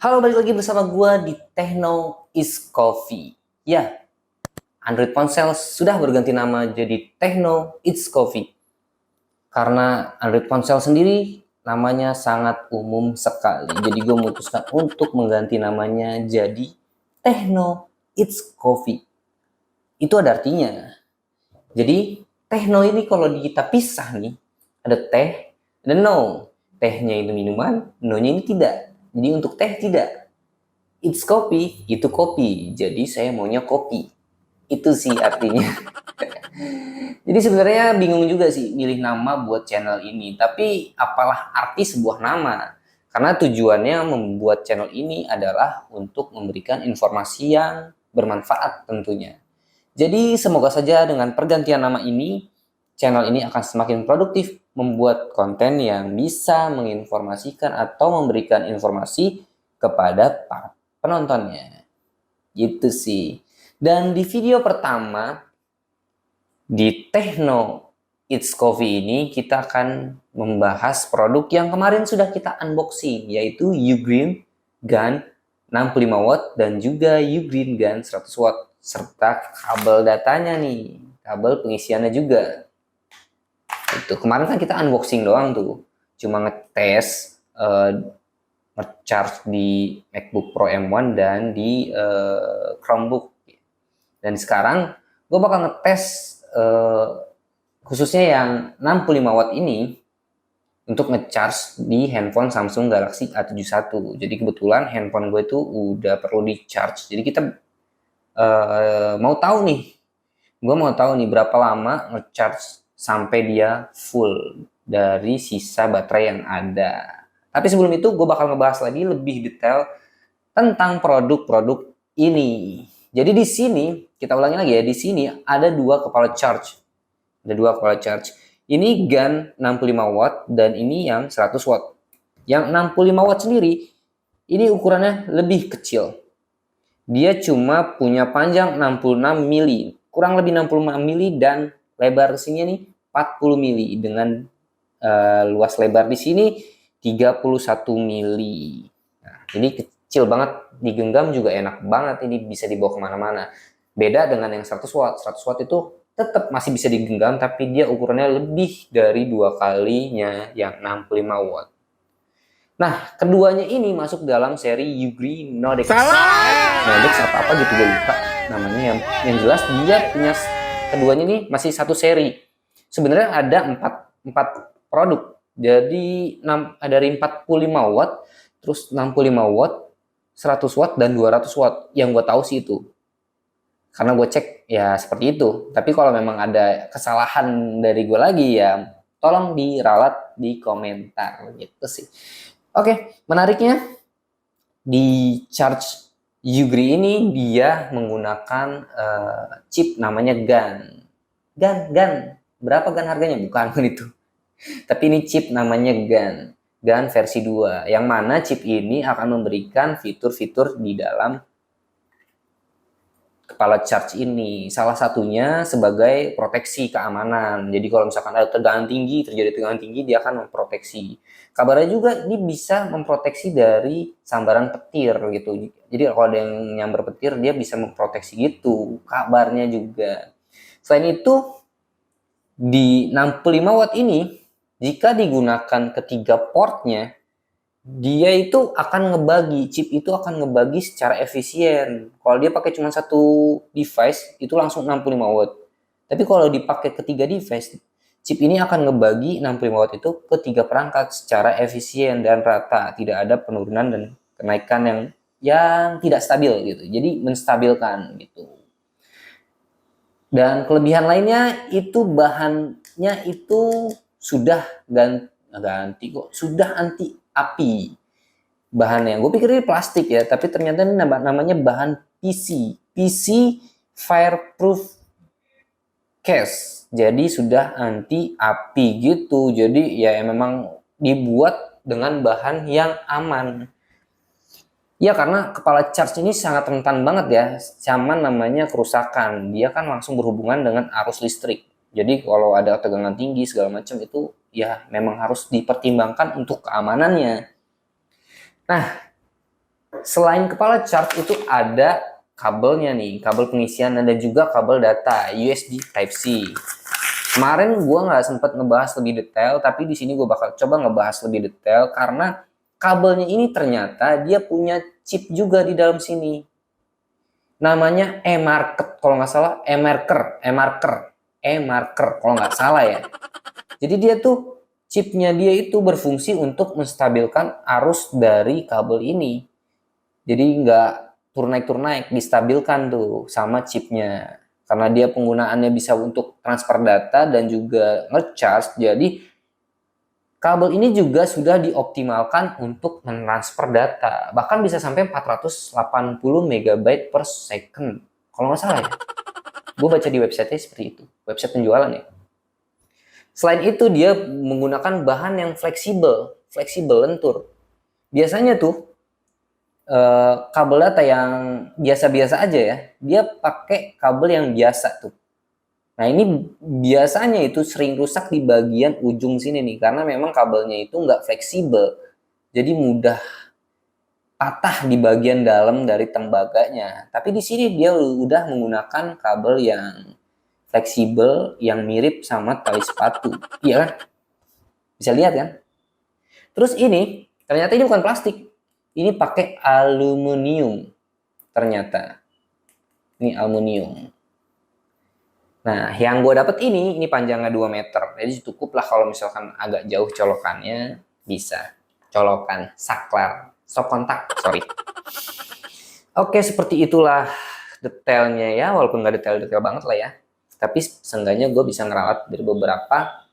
Halo, balik lagi bersama gue di Techno is Coffee. Ya, Android ponsel sudah berganti nama jadi Techno is Coffee. Karena Android ponsel sendiri namanya sangat umum sekali. Jadi gue memutuskan untuk mengganti namanya jadi Techno is Coffee. Itu ada artinya. Jadi Techno ini kalau kita pisah nih, ada teh dan no. Tehnya itu minuman, no-nya ini tidak. Jadi untuk teh tidak. It's coffee, itu kopi. Jadi saya maunya kopi. Itu sih artinya. Jadi sebenarnya bingung juga sih milih nama buat channel ini. Tapi apalah arti sebuah nama? Karena tujuannya membuat channel ini adalah untuk memberikan informasi yang bermanfaat tentunya. Jadi semoga saja dengan pergantian nama ini, channel ini akan semakin produktif membuat konten yang bisa menginformasikan atau memberikan informasi kepada para penontonnya. Gitu sih. Dan di video pertama di Techno It's Coffee ini kita akan membahas produk yang kemarin sudah kita unboxing, yaitu Ugreen Gun 65 watt dan juga Ugreen Gun 100 watt serta kabel datanya nih, kabel pengisiannya juga. Itu kemarin kan kita unboxing doang tuh, cuma ngetes nge-charge di MacBook Pro M1 dan di Chromebook. Dan sekarang gue bakal ngetes khususnya yang 65 watt ini untuk ngecharge di handphone Samsung Galaxy A71. Jadi kebetulan handphone gue itu udah perlu di charge. Jadi kita mau tahu nih, gue mau tahu nih berapa lama ngecharge sampai dia full dari sisa baterai yang ada. Tapi sebelum itu gue bakal ngebahas lagi lebih detail tentang produk-produk ini. Jadi di sini kita ulangi lagi ya, di sini ada dua kepala charge. Ada dua kepala charge. Ini GAN 65 watt dan ini yang 100 watt. Yang 65 watt sendiri ini ukurannya lebih kecil. Dia cuma punya panjang 66 mili, kurang lebih 65 mili dan lebar sini nih 40 mili dengan luas lebar di sini 31 mili. Nah, ini kecil banget, digenggam juga enak banget, ini bisa dibawa kemana-mana. Beda dengan yang 100 watt. 100 watt itu tetap masih bisa digenggam, tapi dia ukurannya lebih dari 2 kalinya yang 65 watt. Nah, keduanya ini masuk dalam seri Ugreen Nodex. Nodex apa-apa gitu gue lupa namanya. Yang jelas dia punya keduanya ini masih satu seri. Sebenarnya ada 4 produk. Jadi dari 45 watt, terus 65 watt, 100 watt, dan 200 watt. Yang gue tahu sih itu. Karena gue cek ya seperti itu. Tapi kalau memang ada kesalahan dari gue lagi ya tolong diralat di komentar gitu sih. Oke, menariknya di charge Ugreen ini dia menggunakan chip namanya GAN. GAN. Berapa GAN harganya? Bukan itu. Tapi ini chip namanya GAN. GAN versi 2. Yang mana chip ini akan memberikan fitur-fitur di dalam kepala charge ini. Salah satunya sebagai proteksi keamanan. Jadi kalau misalkan ada terjadi tegangan tinggi, dia akan memproteksi. Kabarnya juga ini bisa memproteksi dari sambaran petir gitu. Jadi kalau ada yang nyamber petir, dia bisa memproteksi gitu. Kabarnya juga. Selain itu, di 65 watt ini, jika digunakan ketiga portnya, dia itu akan chip itu akan ngebagi secara efisien. Kalau dia pakai cuma satu device, itu langsung 65 watt. Tapi kalau dipakai ketiga device, chip ini akan ngebagi 65 watt itu ke 3 perangkat secara efisien dan rata. Tidak ada penurunan dan kenaikan yang tidak stabil gitu. Jadi menstabilkan gitu. Dan kelebihan lainnya itu bahannya itu sudah ganti kok, sudah anti api bahannya. Gue pikir ini plastik ya, tapi ternyata ini namanya bahan PC Fireproof Case. Jadi sudah anti api gitu. Jadi ya memang dibuat dengan bahan yang aman. Ya karena kepala charge ini sangat rentan banget ya sama namanya kerusakan. Dia kan langsung berhubungan dengan arus listrik. Jadi kalau ada tegangan tinggi segala macam itu ya memang harus dipertimbangkan untuk keamanannya. Nah, Selain kepala charge itu ada kabelnya nih, kabel pengisian dan juga kabel data USB Type-C. Kemarin gue nggak sempat ngebahas lebih detail, tapi di sini gue bakal coba ngebahas lebih detail karena kabelnya ini ternyata dia punya chip juga di dalam sini. Namanya e-market kalau nggak salah, e-marker kalau nggak salah ya. Jadi dia tuh chipnya dia itu berfungsi untuk menstabilkan arus dari kabel ini. Jadi nggak tur naik, distabilkan tuh sama chipnya. Karena dia penggunaannya bisa untuk transfer data dan juga ngecharge, jadi kabel ini juga sudah dioptimalkan untuk mentransfer data. Bahkan bisa sampai 480 MB per second. Kalau nggak salah ya. Gue baca di website-nya seperti itu. Website penjualan ya. Selain itu dia menggunakan bahan yang fleksibel lentur. Biasanya tuh kabel data yang biasa-biasa aja ya, dia pakai kabel yang biasa tuh. Nah ini biasanya itu sering rusak di bagian ujung sini nih, karena memang kabelnya itu nggak fleksibel, jadi mudah patah di bagian dalam dari tembaganya. Tapi di sini dia udah menggunakan kabel yang fleksibel, yang mirip sama tali sepatu, iya kan? Bisa lihat kan? Terus ini ternyata ini bukan plastik. Ini pakai aluminium ternyata. Ini aluminium. Nah, yang gue dapet ini panjangnya 2 meter. Jadi cukup lah kalau misalkan agak jauh colokannya bisa. Colokan, saklar, stop kontak, sorry. Oke, seperti itulah detailnya ya. Walaupun nggak detail-detail banget lah ya. Tapi seenggaknya gue bisa ngeralat dari beberapa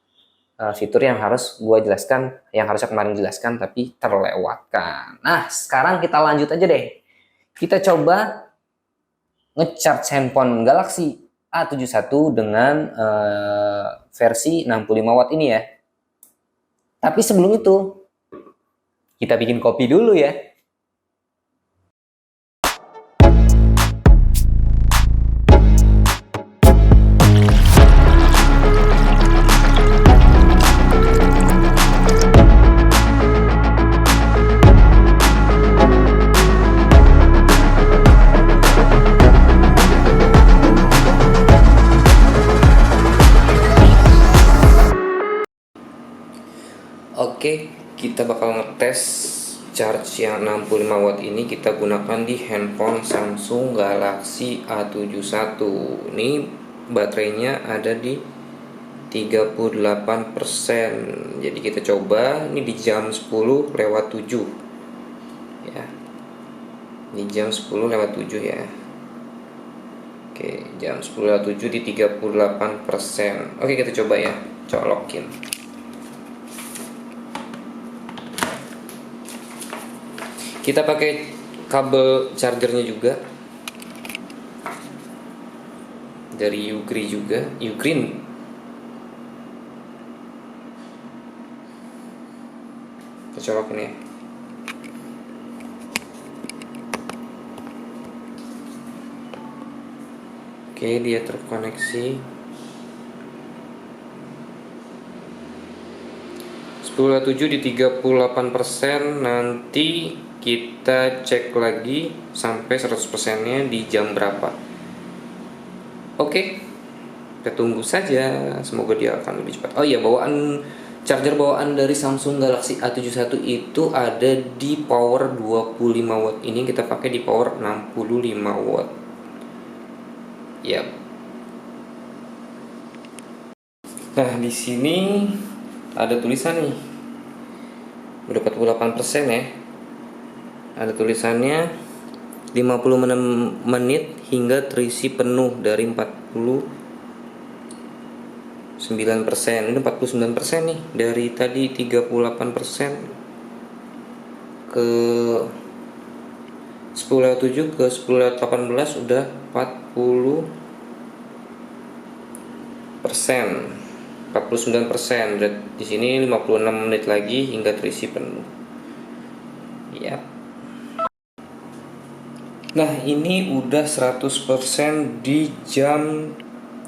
fitur yang harus gue jelaskan, yang harusnya kemarin jelaskan tapi terlewatkan. Nah, sekarang kita lanjut aja deh. Kita coba ngecharge handphone Galaxy A71 dengan versi 65 watt ini ya. Tapi sebelum itu, kita bikin kopi dulu ya. Oke, kita bakal ngetes charge yang 65 watt ini kita gunakan di handphone Samsung Galaxy A71. Ini baterainya ada di 38%. Jadi kita coba ini di jam 10 lewat 7. Ya. Di jam 10 lewat 7 ya. Oke, jam 10 lewat 7 di 38%. Oke, kita coba ya. Colokin. Kita pakai kabel chargernya juga dari Ugreen juga, Ugreen. Kita colokin ya. Oke, dia terkoneksi. 10,7 di 38%. Nanti kita cek lagi sampai 100%-nya di jam berapa. Oke, kita tunggu saja. Semoga dia akan lebih cepat. Oh iya, charger bawaan dari Samsung Galaxy A71 itu ada di power 25 watt. Ini kita pakai di power 65 watt. Yap. Nah, di sini ada tulisan nih. Udah 48% ya. Ada tulisannya 50 menit hingga terisi penuh dari 49%. Ini 49% nih. Dari tadi 38% ke 10,7 ke 10,18 udah 40%. 49%. Di sini 56 menit lagi hingga terisi penuh. Ya. Nah, ini udah 100% di jam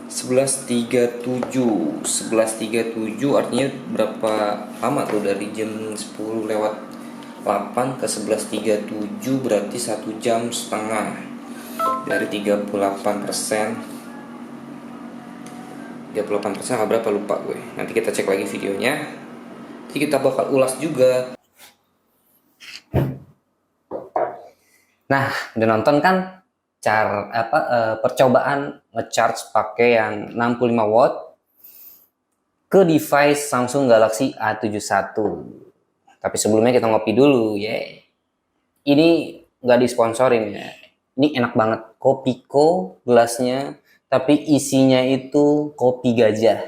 11.37. 11.37 artinya berapa lama tuh dari jam 10 lewat 8 ke 11,37 berarti 1,5 jam. Dari 38%, 38% apa berapa lupa gue. Nanti kita cek lagi videonya. Nanti kita bakal ulas juga. Nah, udah nonton kan percobaan ngecharge pakai yang 65 watt ke device Samsung Galaxy A71. Tapi sebelumnya kita ngopi dulu ya. Ini nggak disponsorin ya. Ini enak banget. Kopiko gelasnya, tapi isinya itu kopi gajah.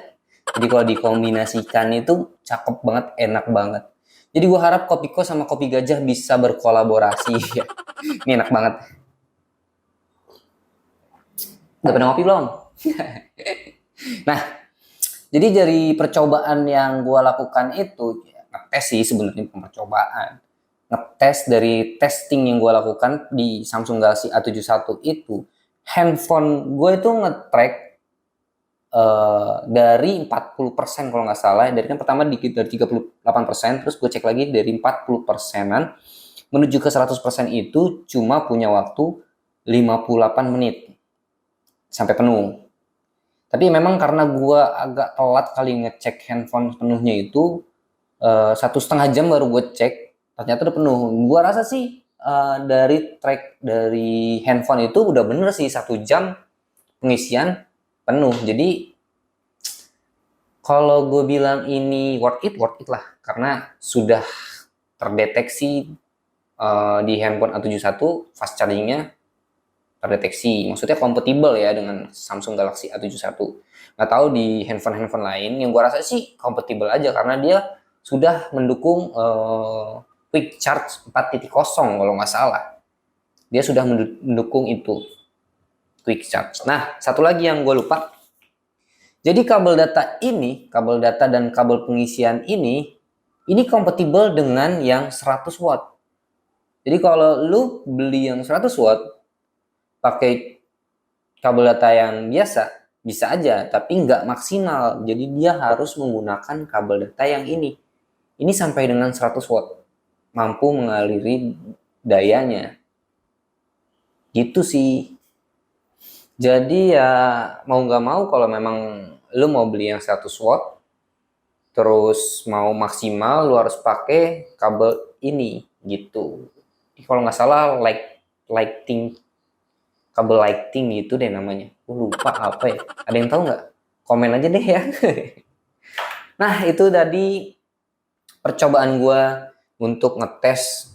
Jadi kalau dikombinasikan itu cakep banget, enak banget. Jadi gue harap Kopiko sama kopi gajah bisa berkolaborasi ya. Ini enak banget. Udah pernah ngopi belum? Nah, jadi dari percobaan yang gue lakukan itu, ya, ngetes sih sebenarnya percobaan. Ngetes dari testing yang gue lakukan di Samsung Galaxy A71 itu, handphone gue itu nge-track dari 40% kalau nggak salah. Dari kan pertama dikit dari 38%, terus gue cek lagi dari 40%-an menuju ke 100% itu cuma punya waktu 58 menit sampai penuh. Tapi memang karena gue agak telat kali ngecek handphone penuhnya itu 1,5 jam baru gue cek, ternyata udah penuh. Gue rasa sih dari track dari handphone itu udah bener sih 1 jam pengisian penuh. Jadi kalau gue bilang ini worth it lah, karena sudah terdeteksi di handphone A71 fast chargingnya terdeteksi, maksudnya kompatibel ya dengan Samsung Galaxy A71. Nggak tahu di handphone lain, yang gue rasa sih kompatibel aja karena dia sudah mendukung Quick Charge 4.0 kalau nggak salah. Dia sudah mendukung itu Quick Charge. Nah, satu lagi yang gue lupa. Jadi kabel data dan kabel pengisian ini kompatibel dengan yang 100 watt. Jadi kalau lu beli yang 100 watt pakai kabel data yang biasa bisa aja, tapi nggak maksimal. Jadi dia harus menggunakan kabel data yang ini sampai dengan 100 watt, mampu mengaliri dayanya gitu sih. Jadi ya mau nggak mau kalau memang lu mau beli yang 100 watt terus mau maksimal, lu harus pakai kabel ini gitu. Kalau nggak salah lighting, kabel lighting gitu deh namanya. Lupa apa ya. Ada yang tahu nggak? Komen aja deh ya. Nah, itu tadi percobaan gue untuk ngetes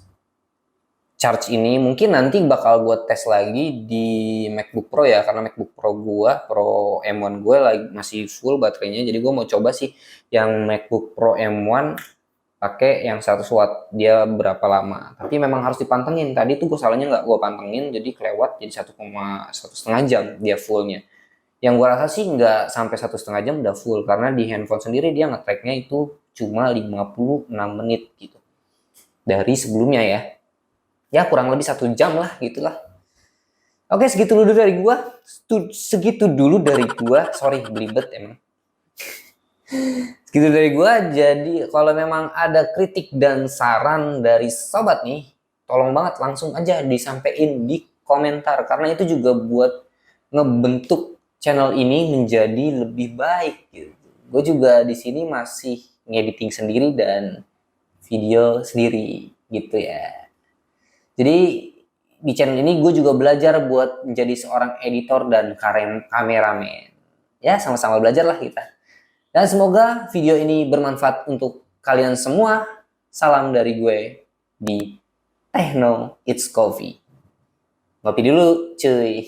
charge ini. Mungkin nanti bakal gue tes lagi di MacBook Pro ya, karena MacBook Pro gue, Pro M1 gue lagi masih full baterainya. Jadi gue mau coba sih yang MacBook Pro M1 pakai yang 100 watt, dia berapa lama. Tapi memang harus dipantengin. Tadi tuh gue salahnya nggak gue pantengin, jadi kelewat jadi 1,5 jam dia fullnya. Yang gue rasa sih nggak sampai 1,5 jam udah full, karena di handphone sendiri dia nge-tracknya itu cuma 56 menit gitu. Dari sebelumnya ya. Ya kurang lebih 1 jam lah gitulah. Oke, segitu dulu dari gue. Sorry, belibet emang. Segitu dari gue. Jadi kalau memang ada kritik dan saran dari sobat nih, tolong banget langsung aja disampaikan di komentar, karena itu juga buat ngebentuk channel ini menjadi lebih baik gitu. Gue juga di sini masih ngediting sendiri dan video sendiri gitu ya. Jadi di channel ini gue juga belajar buat menjadi seorang editor dan kameramen. Ya, sama-sama belajar lah kita. Dan semoga video ini bermanfaat untuk kalian semua. Salam dari gue di Techno It's Coffee. Ngopi dulu cuy.